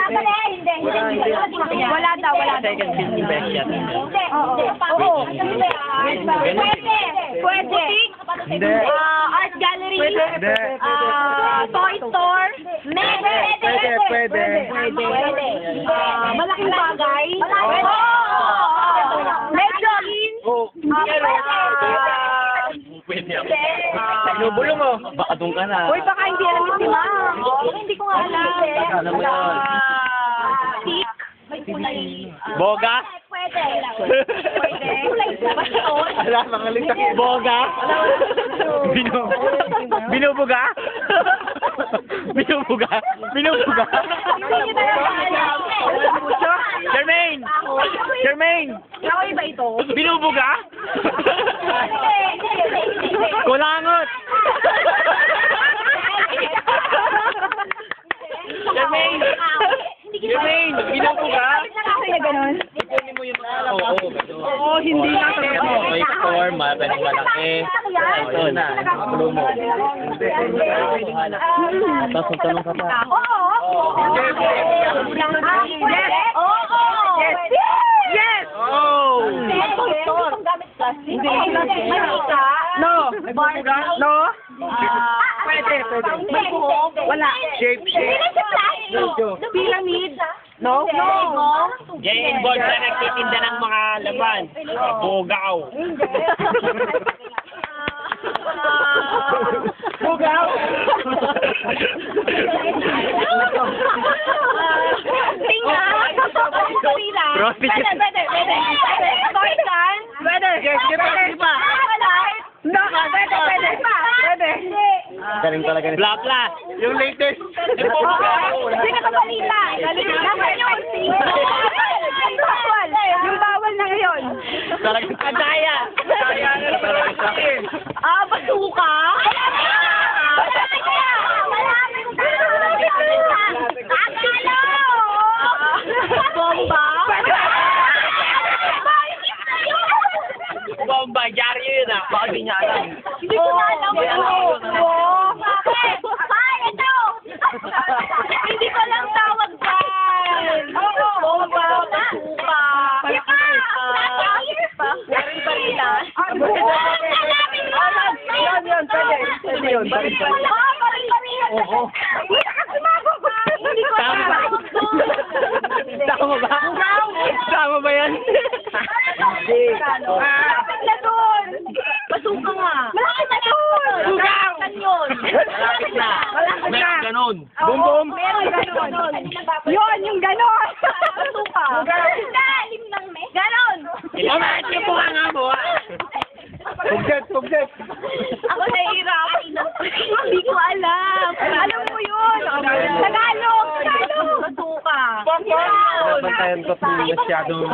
Wala daw, wala daw. Second film best shot. Oo. Pwede. Hindi. Art gallery. Hindi. Toy store. Pwede. Malaking bagay. Medyo. Pwede. Nubulong mo. Baka doon ka na. Uy, baka hindi alam yung si Ma'am. Hindi ko nga alam. Alam mo yun. Stick. Boga? Pwede. Ala, mga litak. Boga? Binubuga? Binubuga? Binubuga? Jermaine! Jermaine! Ako iba ito. Binubuga? Kulangot! Jermaine! Jermaine! Binubuga? Kaya ganun. Oo, hindi na. May store, maraming malaki. Ito na, tulo mo. Tapos ang tanong ka pa. Yes! Oh! No. No. Pwede. Wala. Shape. Pyramid. No. Yan involved na nagtitinda ng mga laman. Bugaw. Bugaw? Tinga. Prostitute. Pwede. Toysan. Pwede. Sige pa. No, pwede. Galing talaga. Bla. Yung latest. Yung Sige ka balita. Nasaan yun? Yung bawal na ngayon. Talagang kadaya. Kadaya na talaga sa akin. Basuka? Bomba? Bomba, yari yun ah. Baka di niya alam. Hindi ko na alam. Bakit? Ito! Hindi ko lang tawag pa. Bomba, basuka. Yaring barila. Pwede yun. Oo. Hindi ko Tama ba? Tama ba yan? Hindi. Malapit na doon. Basuka nga. Malapit na doon. Bugaw! Yun. Malapit na. Meron ganun. Bum-bum. Meron ganon. Yun, yung ganon. Basuka. Lalim ng me. Ganon. Ilamat yung buka nga mo. Pugset. Ako nahihirapan. Hindi ko alam. Alam mo yun. Tagalog. Basuka. Bantayan ko masyadong